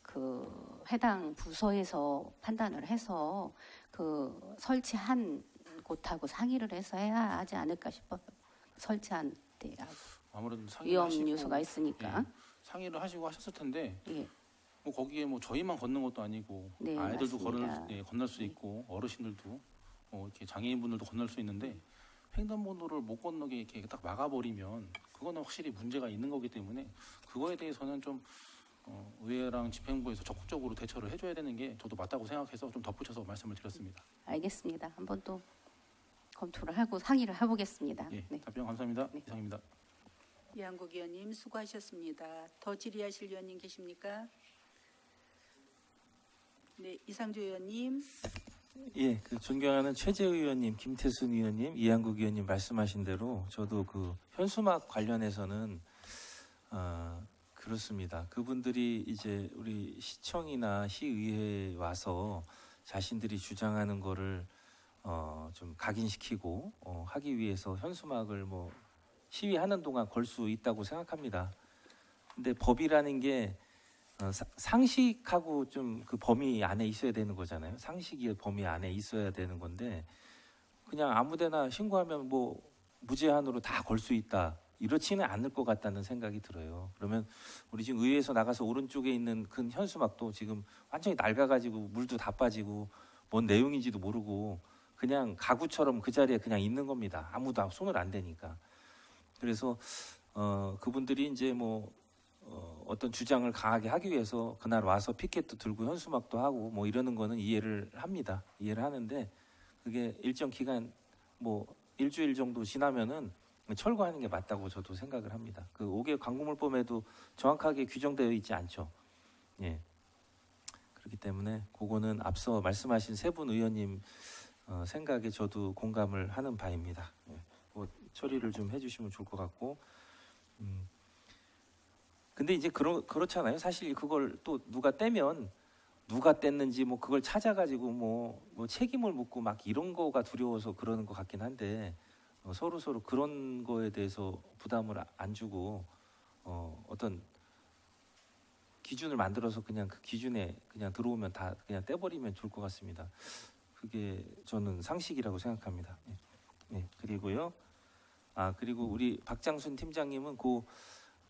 그 해당 부서에서 판단을 해서 그 설치한 곳하고 상의를 해서 해야 하지 않을까 싶어요. 설치한 데라고 아무래도 상의를 위험 하시고, 요소가 있으니까. 상의를 하시고 하셨을 텐데 예. 뭐 거기에 뭐 저희만 걷는 것도 아니고 네, 아이들도 맞습니다. 건널 수 있고 어르신들도 이렇게 장애인분들도 건널 수 있는데 횡단보도를 못 건너게 이렇게 딱 막아버리면 그거는 확실히 문제가 있는 거기 때문에 그거에 대해서는 좀 의회랑 집행부에서 적극적으로 대처를 해줘야 되는 게 저도 맞다고 생각해서 좀 덧붙여서 말씀을 드렸습니다. 알겠습니다. 한번 또 검토를 하고 상의를 해보겠습니다. 예, 네. 답변 감사합니다. 네. 이상입니다. 이한국 의원님 수고하셨습니다. 더 질의하실 의원님 계십니까? 네, 이상조 의원님. 예, 그 존경하는 최재우 의원님, 김태순 의원님, 이한국 의원님 말씀하신 대로 저도 그 현수막 관련해서는 그렇습니다. 그분들이 이제 우리 시청이나 시의회에 와서 자신들이 주장하는 거를 좀 각인시키고 하기 위해서 현수막을 뭐 시위하는 동안 걸 수 있다고 생각합니다. 근데 법이라는 게 상식하고 좀 그 범위 안에 있어야 되는 거잖아요. 상식의 범위 안에 있어야 되는 건데 그냥 아무데나 신고하면 뭐 무제한으로 다 걸 수 있다. 이렇지는 않을 것 같다는 생각이 들어요. 그러면 우리 지금 의회에서 나가서 오른쪽에 있는 큰 현수막도 지금 완전히 낡아가지고 물도 다 빠지고 뭔 내용인지도 모르고 그냥 가구처럼 그 자리에 그냥 있는 겁니다. 아무도 손을 안 대니까. 그래서 그분들이 이제 뭐 어떤 주장을 강하게 하기 위해서 그날 와서 피켓도 들고 현수막도 하고 뭐 이러는 거는 이해를 합니다. 이해를 하는데 그게 일정 기간 뭐 일주일 정도 지나면은 철거하는 게 맞다고 저도 생각을 합니다. 그 5개 광고물법에도 정확하게 규정되어 있지 않죠. 예. 그렇기 때문에 그거는 앞서 말씀하신 세 분 의원님 생각에 저도 공감을 하는 바입니다. 예. 뭐 처리를 좀 해주시면 좋을 것 같고. 근데 이제 그렇잖아요. 사실 그걸 또 누가 떼면 누가 뗐는지 뭐 그걸 찾아가지고 뭐 책임을 묻고 막 이런 거가 두려워서 그러는 것 같긴 한데 서로 그런 거에 대해서 부담을 안 주고 어떤 기준을 만들어서 그냥 그 기준에 그냥 들어오면 다 그냥 떼버리면 좋을 것 같습니다. 그게 저는 상식이라고 생각합니다. 네, 그리고요. 그리고 우리 박장순 팀장님은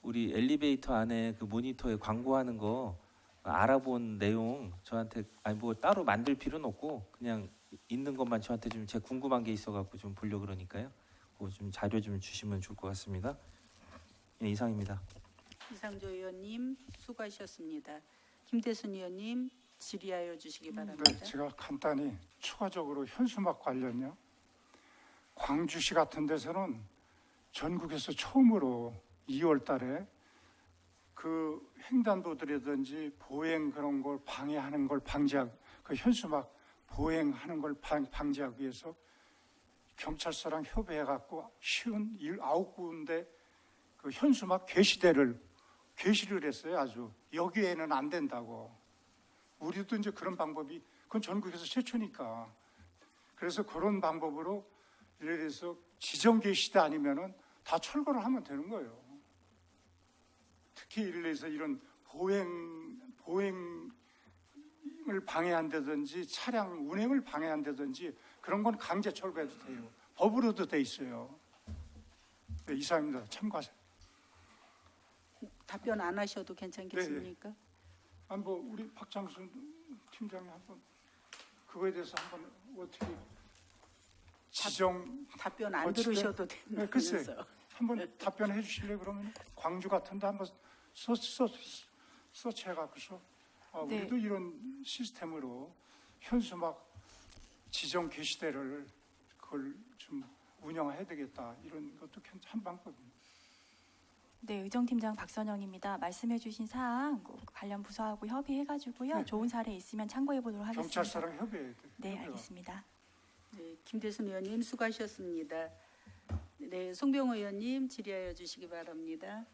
우리 엘리베이터 안에 그 모니터에 광고하는 거 알아본 내용 저한테 뭐 따로 만들 필요는 없고 그냥 있는 것만 저한테 좀 제가 궁금한 게 있어갖고 좀 보려 그러니까요. 그거 좀 자료 좀 주시면 좋을 것 같습니다. 예, 이상입니다. 이상조 의원님 수고하셨습니다. 김대순 의원님 질의하여 주시기 바랍니다. 네, 제가 간단히 추가적으로 현수막 관련요. 광주시 같은 데서는 전국에서 처음으로 2월 달에 그 횡단보도라든지 보행 그런 걸 방해하는 걸 방지하기, 그 현수막 보행하는 걸 방지하기 위해서 경찰서랑 협의해갖고 쉬운 9군데 그 현수막 게시를 했어요. 아주 여기에는 안 된다고. 우리도 이제 그런 방법이 그건 전국에서 최초니까. 그래서 그런 방법으로 예를 들어서 지정 게시대 아니면은 다 철거를 하면 되는 거예요. 특히 예를 들어서 이런 보행을 방해한다든지 차량 운행을 방해한다든지 그런 건 강제 철거해도 돼요. 법으로도 돼 있어요. 네, 이상입니다. 참고하세요. 답변 안 하셔도 괜찮겠습니까? 뭐 우리 박장순 팀장이 한번 그거에 대해서 한번 어떻게 답변 안 거치대? 들으셔도 네, 글쎄 되면서. 한번 답변해 주실래요? 그러면 광주 같은데 한번 서치해갖고서 네. 우리도 이런 시스템으로 현수막 지정 게시대를 그걸 좀 운영해야 되겠다 이런 것도 한 방법입니다. 네, 의정팀장 박선영입니다. 말씀해주신 사항 관련 부서하고 협의해가지고요. 네. 좋은 사례 있으면 참고해 보도록 하겠습니다. 경찰서랑 협의해야 돼요. 네, 알겠습니다. 네, 김대순 의원님 수고하셨습니다. 네, 송병호 의원님 질의하여 주시기 바랍니다.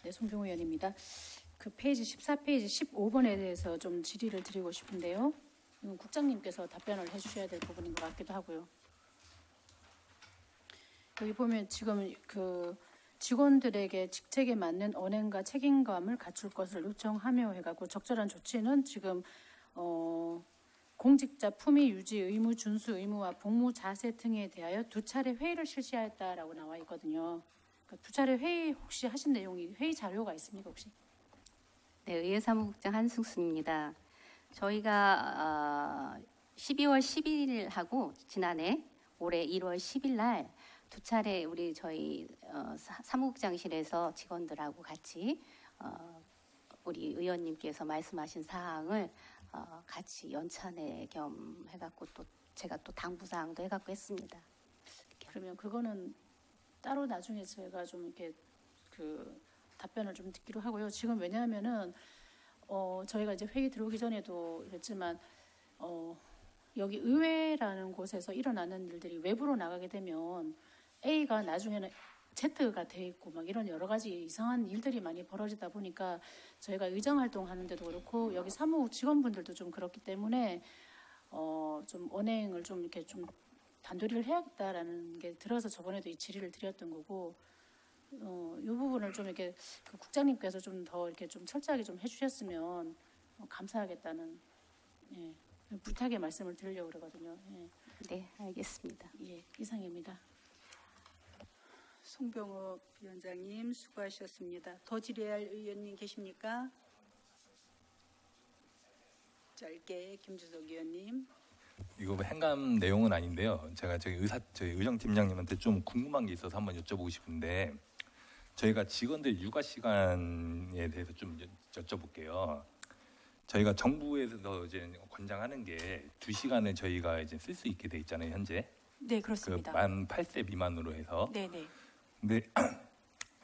네, 송병호 의원입니다. 그 페이지 14페이지 15번에 대해서 좀 질의를 드리고 싶은데요. 이건 국장님께서 답변을 해주셔야 될 부분인 것 같기도 하고요. 여기 보면 지금 그 직원들에게 직책에 맞는 언행과 책임감을 갖출 것을 요청하며 해갖고 적절한 조치는 지금 공직자 품위 유지 의무 준수 의무와 복무 자세 등에 대하여 2차례 회의를 실시하였다라고 나와 있거든요. 그러니까 2차례 회의 혹시 하신 내용이 회의 자료가 있습니까 혹시? 네, 의회사무국장 한승수입니다. 저희가 12월 11일하고 지난해 올해 1월 10일 날 2차례 우리 저희 사무국장실에서 직원들하고 같이 우리 의원님께서 말씀하신 사항을 같이 연찬회 겸 해갖고 또 제가 또 당부사항도 해갖고 했습니다. 그러면 그거는 따로 나중에 제가 좀 이렇게 그 답변을 좀 듣기로 하고요. 지금 왜냐하면은 저희가 이제 회의 들어오기 전에도 그랬지만 여기 의회라는 곳에서 일어나는 일들이 외부로 나가게 되면 A가 나중에는 Z가 돼 있고 막 이런 여러 가지 이상한 일들이 많이 벌어지다 보니까 저희가 의정 활동하는데도 그렇고 여기 사무국 직원분들도 좀 그렇기 때문에 좀 언행을 좀 이렇게 좀 단도리를 해야겠다라는 게 들어서 저번에도 이 질의를 드렸던 거고 이 부분을 좀 이렇게 그 국장님께서 좀 더 이렇게 좀 철저하게 좀 해주셨으면 감사하겠다는 부탁의 말씀을 드리려고 그러거든요. 네, 알겠습니다. 이상입니다. 송병호 위원장님 수고하셨습니다. 더 질의할 의원님 계십니까? 짧게 김주석 의원님. 이거 뭐 행감 내용은 아닌데요. 제가 저희 의정팀장님한테 좀 궁금한 게 있어서 한번 여쭤보고 싶은데 저희가 직원들 육아 시간에 대해서 좀 여쭤볼게요. 저희가 정부에서 이제 권장하는 게 2시간을 저희가 이제 쓸 수 있게 돼 있잖아요, 현재. 네, 그렇습니다. 만 8세 미만으로 해서. 네, 네. 근데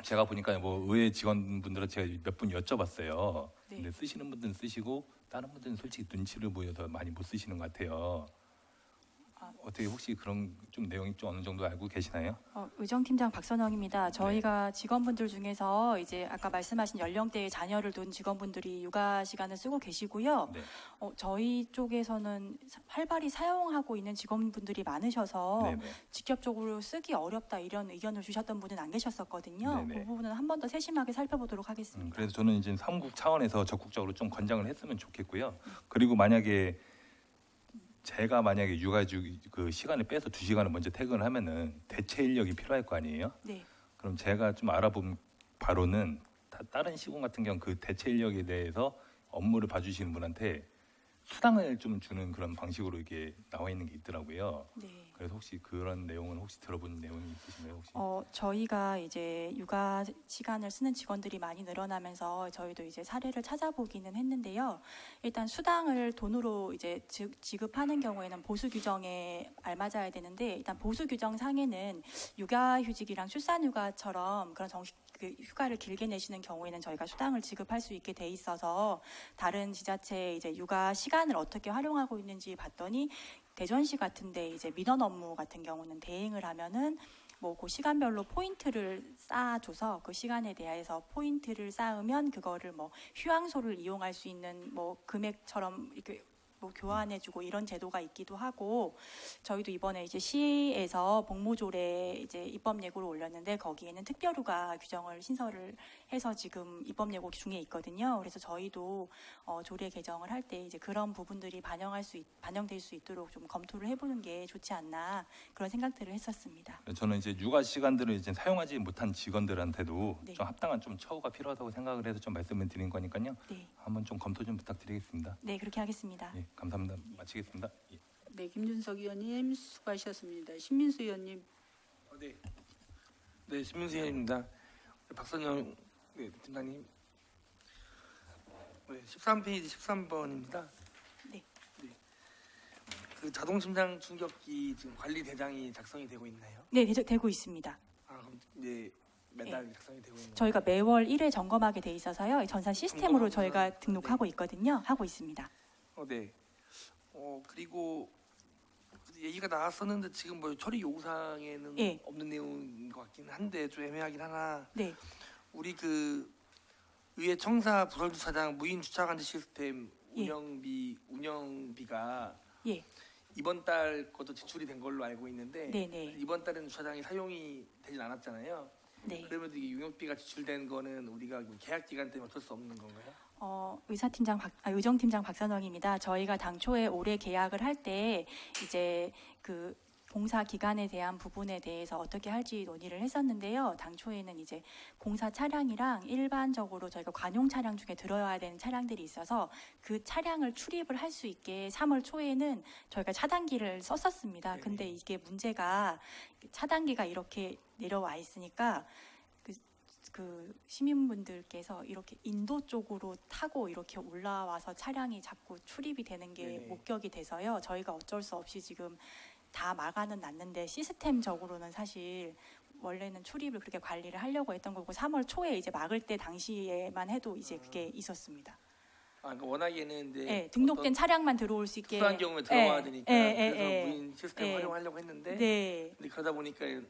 제가 보니까 뭐 의회 직원분들은 제가 몇 분 여쭤봤어요. 네. 근데 쓰시는 분들은 쓰시고 다른 분들은 솔직히 눈치를 보여서 많이 못 쓰시는 것 같아요. 어떻게 혹시 그런 좀 내용이 좀 어느 정도 알고 계시나요? 의정팀장 박선영입니다. 저희가 직원분들 중에서 이제 아까 말씀하신 연령대의 자녀를 둔 직원분들이 육아 시간을 쓰고 계시고요. 네. 저희 쪽에서는 활발히 사용하고 있는 직원분들이 많으셔서 네네. 직접적으로 쓰기 어렵다 이런 의견을 주셨던 분은 안 계셨었거든요. 네네. 그 부분은 한 번 더 세심하게 살펴보도록 하겠습니다. 그래서 저는 이제 사무국 차원에서 적극적으로 좀 권장을 했으면 좋겠고요. 그리고 만약에 제가 만약에 육아주 그 시간을 빼서 2시간을 먼저 퇴근을 하면은 대체 인력이 필요할 거 아니에요? 네. 그럼 제가 좀 알아본 바로는 다른 시군 같은 경우 그 대체 인력에 대해서 업무를 봐주시는 분한테 수당을 좀 주는 그런 방식으로 이게 나와 있는 게 있더라고요. 네. 그래서 혹시 그런 내용은 혹시 들어본 내용이 있으신가요? 혹시? 저희가 이제 육아 시간을 쓰는 직원들이 많이 늘어나면서 저희도 이제 사례를 찾아보기는 했는데요. 일단 수당을 돈으로 이제 지급하는 경우에는 보수 규정에 알맞아야 되는데 일단 보수 규정 상에는 육아휴직이랑 출산휴가처럼 그런 정식 그 휴가를 길게 내시는 경우에는 저희가 수당을 지급할 수 있게 돼 있어서 다른 지자체 이제 육아 시간을 어떻게 활용하고 있는지 봤더니 대전시 같은데 이제 민원 업무 같은 경우는 대행을 하면은 뭐 그 시간별로 포인트를 쌓아줘서 그 시간에 대해서 포인트를 쌓으면 그거를 뭐 휴양소를 이용할 수 있는 뭐 금액처럼 이렇게 뭐 교환해주고 이런 제도가 있기도 하고 저희도 이번에 이제 시에서 복무조례 이제 입법 예고를 올렸는데 거기에는 특별휴가 규정을 신설을 해서 지금 입법 예고 중에 있거든요. 그래서 저희도 조례 개정을 할 때 이제 그런 부분들이 반영될 수 있도록 좀 검토를 해보는 게 좋지 않나 그런 생각들을 했었습니다. 저는 이제 육아 시간들을 이제 사용하지 못한 직원들한테도 네. 좀 합당한 좀 처우가 필요하다고 생각을 해서 좀 말씀을 드린 거니까요. 네, 한번 좀 검토 좀 부탁드리겠습니다. 네 그렇게 하겠습니다. 예, 감사합니다. 마치겠습니다. 예. 네, 김준석 의원님 수고하셨습니다. 신민수 의원님. 네, 신민수 의원입니다. 박선영 팀장님. 네, 13페이지 13번입니다. 네. 그 자동 심장 충격기 지금 관리 대장이 작성이 되고 있나요? 네, 되고 있습니다. 그럼 이제 매달 작성이 되고 있나요? 저희가 매월 1회 점검하게 돼 있어서요. 전산 시스템으로 점검하면서, 저희가 등록하고 있거든요. 하고 있습니다. 네. 그리고 얘기가 나왔었는데 지금 뭐 처리 요구사항에는 예. 없는 내용인 것 같긴 한데 좀 애매하긴 하나. 네. 우리 그 의회 청사 부설주차장 무인 주차관제 시스템 예. 운영비가 예. 이번 달 것도 지출이 된 걸로 알고 있는데 네네. 이번 달에는 주차장이 사용이 되진 않았잖아요. 네. 그러면 이게 용역비가 지출된 거는 우리가 계약 기간 때문에 어쩔 수 없는 건가요? 의정팀장 박선영입니다. 저희가 당초에 올해 계약을 할 때 이제 그 공사 기간에 대한 부분에 대해서 어떻게 할지 논의를 했었는데요. 당초에는 이제 공사 차량이랑 일반적으로 저희가 관용 차량 중에 들어야 되는 차량들이 있어서 그 차량을 출입을 할 수 있게 3월 초에는 저희가 차단기를 썼었습니다. 네. 근데 이게 문제가 차단기가 이렇게 내려와 있으니까 그 시민분들께서 이렇게 인도 쪽으로 타고 이렇게 올라와서 차량이 자꾸 출입이 되는 게 네네. 목격이 돼서요. 저희가 어쩔 수 없이 지금 다 막아는 놨는데 시스템적으로는 사실 원래는 출입을 그렇게 관리를 하려고 했던 거고 3월 초에 이제 막을 때 당시에만 해도 이제 그게 있었습니다. 그러니까 워낙에는 이제 네, 등록된 어떤 차량만 들어올 수 있게 특수한 경우에 들어와야 되니까 그래서 예. 무인 시스템 활용하려고 했는데 네. 근데 그러다 보니까 이제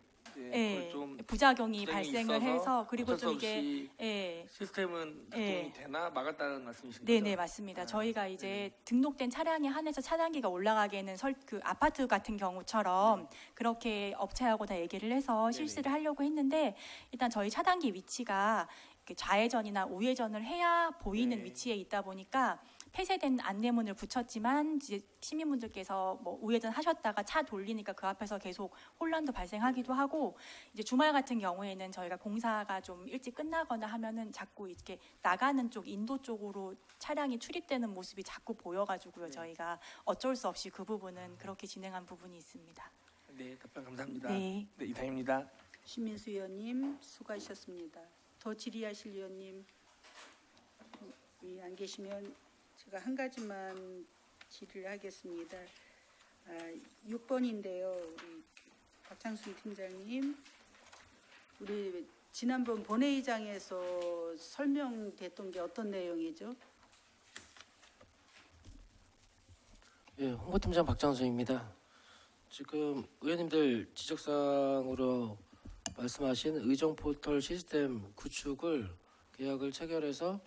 예, 그걸 좀 부작용이 부작용이 발생을 있어서 해서 그리고 어쩔 수 또 이게 없이 예. 시스템은 작동이 예. 되나 막았다는 말씀이신 거죠? 네네 맞습니다. 저희가 이제 등록된 차량에 한해서 차단기가 올라가기에는 그 아파트 같은 경우처럼 그렇게 업체하고 다 얘기를 해서 실시를 하려고 했는데 일단 저희 차단기 위치가 이렇게 좌회전이나 우회전을 해야 보이는 네. 위치에 있다 보니까 폐쇄된 안내문을 붙였지만 이제 시민분들께서 뭐 우회전 하셨다가 차 돌리니까 그 앞에서 계속 혼란도 발생하기도 하고, 이제 주말 같은 경우에는 저희가 공사가 좀 일찍 끝나거나 하면은 자꾸 이렇게 나가는 쪽 인도 쪽으로 차량이 출입되는 모습이 자꾸 보여가지고요. 저희가 어쩔 수 없이 그 부분은 그렇게 진행한 부분이 있습니다. 네, 답변 감사합니다. 네. 네, 이상입니다. 신민수 의원님 수고하셨습니다. 더 질의하실 의원님 안 계시면 제가 한 가지만 질의를 하겠습니다. 6번인데요. 우리 박창순 팀장님, 우리 지난번 본회의장에서 설명됐던 게 어떤 내용이죠? 예, 홍보팀장 박장수입니다. 지금 의원님들 지적사항으로 말씀하신 의정 포털 시스템 구축을 계약을 체결해서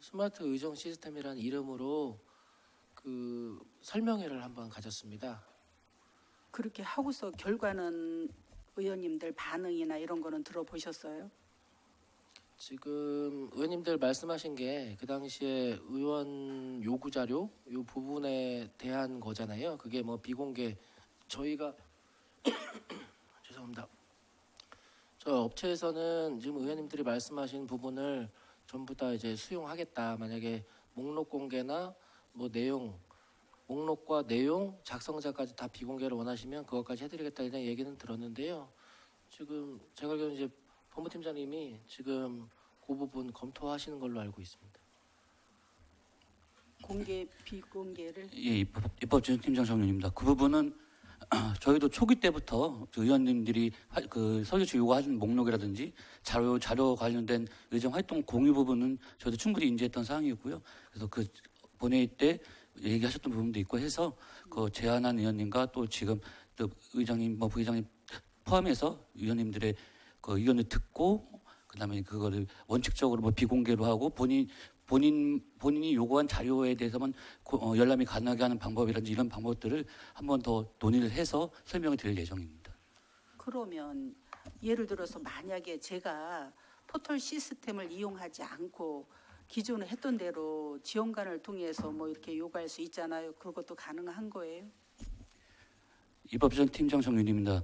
스마트 의정 시스템이라는 이름으로 그 설명회를 한번 가졌습니다. 그렇게 하고서 결과는 의원님들 반응이나 이런 거는 들어보셨어요? 지금 의원님들 말씀하신 게 그 당시에 의원 요구 자료 요 부분에 대한 거잖아요. 그게 뭐 비공개 저희가 죄송합니다. 저 업체에서는 지금 의원님들이 말씀하신 부분을 전부 다 이제 수용하겠다. 만약에 목록 공개나 뭐 내용, 목록과 내용, 작성자까지 다 비공개를 원하시면 그것까지 해드리겠다 이런 얘기는 들었는데요. 지금 제가 알기로는 이제 법무팀장님이 지금 그 부분 검토하시는 걸로 알고 있습니다. 공개 비공개를 예, 입법진흥팀장 정윤입니다. 그 부분은 저희도 초기 때부터 의원님들이 그 서류치 요구하신 목록이라든지 자료 관련된 의정 활동 공유 부분은 저도 충분히 인지했던 사항이었고요. 그래서 그 본회의 때 얘기하셨던 부분도 있고 해서 그 제안한 의원님과 또 지금 또 의장님, 뭐 부의장님 포함해서 의원님들의 그 의견을 듣고 그다음에 그거를 원칙적으로 뭐 비공개로 하고 본인이 요구한 자료에 대해서만 열람이 가능하게 하는 방법이라든지 이런 방법들을 한 번 더 논의를 해서 설명을 드릴 예정입니다. 그러면 예를 들어서 만약에 제가 포털 시스템을 이용하지 않고 기존에 했던 대로 지원관을 통해서 뭐 이렇게 요구할 수 있잖아요. 그것도 가능한 거예요? 입법진흥팀장 정윤입니다.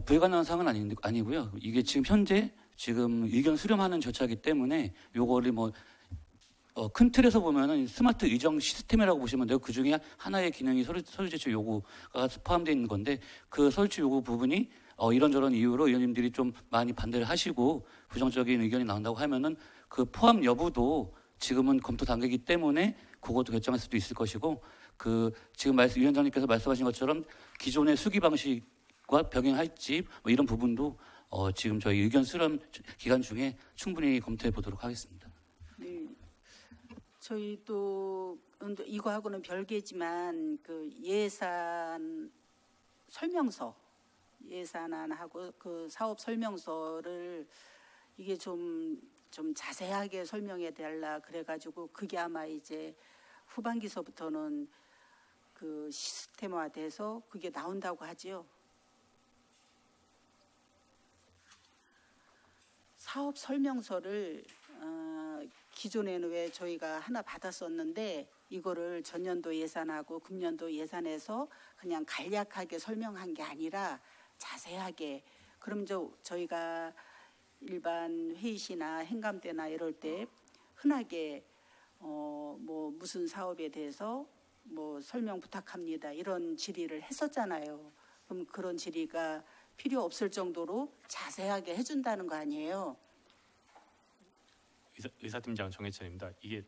불가능한 사항은 아니고요. 이게 지금 현재 의견 수렴하는 절차이기 때문에 요거를 뭐 큰 틀에서 보면은 스마트 의정 시스템이라고 보시면 돼요. 그 중에 하나의 기능이 서류 제출 요구가 포함되어 있는 건데 그 서류 제출 요구 부분이 이런저런 이유로 의원님들이 좀 많이 반대를 하시고 부정적인 의견이 나온다고 하면은 그 포함 여부도 지금은 검토 단계이기 때문에 그것도 결정할 수도 있을 것이고 그 지금 위원장님께서 말씀하신 것처럼 기존의 수기 방식과 병행할지 뭐 이런 부분도 지금 저희 의견 수렴 기간 중에 충분히 검토해 보도록 하겠습니다. 네. 저희도 이거하고는 별개지만 그 예산 설명서, 예산안하고 그 사업 설명서를 이게 좀 자세하게 설명해 달라 그래가지고 그게 아마 이제 후반기서부터는 그 시스템화돼서 그게 나온다고 하지요. 사업 설명서를 기존에는 왜 저희가 하나 받았었는데 이거를 전년도 예산하고 금년도 예산에서 그냥 간략하게 설명한 게 아니라 자세하게 그럼 저희가 일반 회의시나 행감 때나 이럴 때 흔하게 뭐 무슨 사업에 대해서 뭐 설명 부탁합니다 이런 질의를 했었잖아요. 그럼 그런 질의가 필요 없을 정도로 자세하게 해준다는 거 아니에요? 의사팀장 정해찬입니다. 이게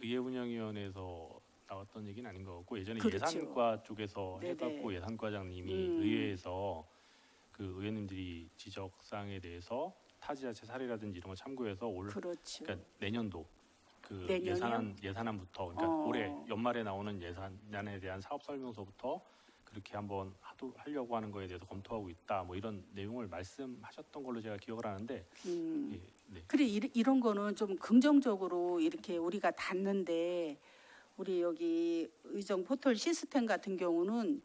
의회운영위원회에서 나왔던 얘기는 아닌 것 같고 예전에 그렇죠. 예산과 쪽에서 네네. 해갖고 예산과장님이 의회에서 그 의원님들이 지적사항에 대해서 타지자체 사례라든지 이런 거 참고해서 그렇죠. 그러니까 내년도 그 내년이요? 예산안부터 그러니까 올해 연말에 나오는 예산안에 대한 사업 설명서부터 그렇게 한번 하려고 하는 거에 대해서 검토하고 있다. 뭐 이런 내용을 말씀하셨던 걸로 제가 기억을 하는데. 예, 네. 그래 이런 거는 좀 긍정적으로 이렇게 우리가 닿는데 우리 여기 의정 포털 시스템 같은 경우는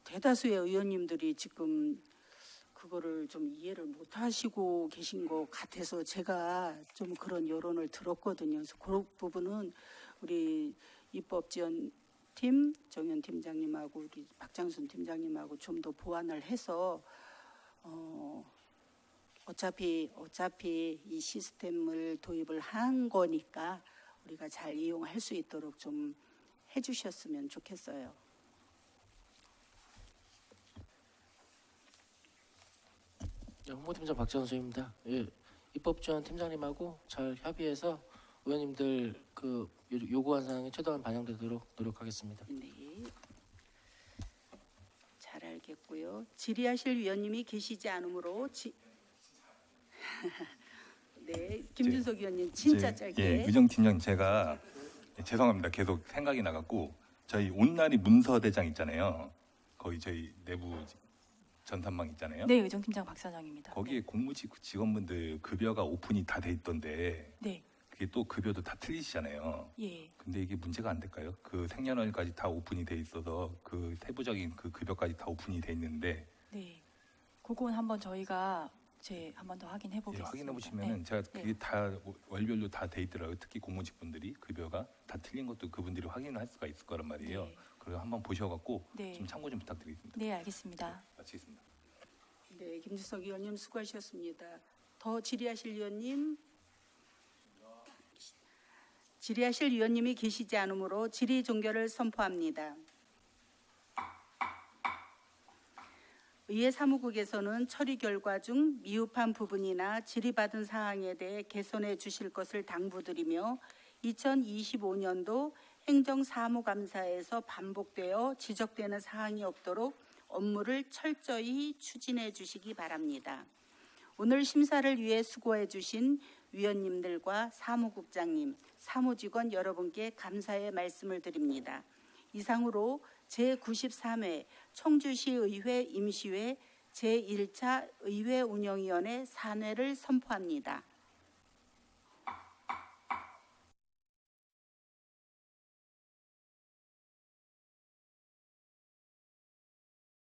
대다수의 의원님들이 지금 그거를 좀 이해를 못 하시고 계신 것 같아서 제가 좀 그런 여론을 들었거든요. 그래서 그 부분은 우리 입법지원팀 정현 팀장님하고 우리 박장순 팀장님하고 좀 더 보완을 해서 어차피 이 시스템을 도입을 한 거니까 우리가 잘 이용할 수 있도록 좀 해주셨으면 좋겠어요. 네, 홍보팀장 박정수입니다. 예, 입법지원 팀장님하고 잘 협의해서 의원님들 그 요구한 사항이 최대한 반영되도록 노력하겠습니다. 네. 잘 알겠고요. 질의하실 위원님이 계시지 않으므로 네, 김준석 위원님 진짜 짧게. 예, 의정팀장 제가 죄송합니다. 계속 생각이 나갖고 저희 온나리 문서대장 있잖아요. 거기 저희 내부 전산망 있잖아요. 네, 의정팀장 박 사장입니다. 거기에 직원분들 급여가 오픈이 다 돼 있던데 네. 그게 또 급여도 다 틀리시잖아요. 예. 근데 이게 문제가 안 될까요? 그 생년월일까지 다 오픈이 돼 있어서 그 세부적인 그 급여까지 다 오픈이 돼 있는데 네. 그건 한번 저희가 한 번 더 확인해 예, 보겠습니다. 확인해 보시면은 제가 그게 다 월별로 다 돼 있더라고요. 특히 공무직분들이 급여가 다 틀린 것도 그분들이 확인을 할 수가 있을 거란 말이에요. 네. 그래서 한번 보셔갖고 네. 좀 참고 좀 부탁드리겠습니다. 네, 알겠습니다. 마치겠습니다. 네, 김주석 의원님 수고하셨습니다. 더 질의하실 위원님? 질의하실 위원님이 계시지 않으므로 질의 종결을 선포합니다. 의회 사무국에서는 처리 결과 중 미흡한 부분이나 질의받은 사항에 대해 개선해 주실 것을 당부드리며 2025년도 행정사무감사에서 반복되어 지적되는 사항이 없도록 업무를 철저히 추진해 주시기 바랍니다. 오늘 심사를 위해 수고해 주신 위원님들과 사무국장님, 사무직원 여러분께 감사의 말씀을 드립니다. 이상으로 제93회 청주시의회 임시회 제1차 의회운영위원회 산회를 선포합니다.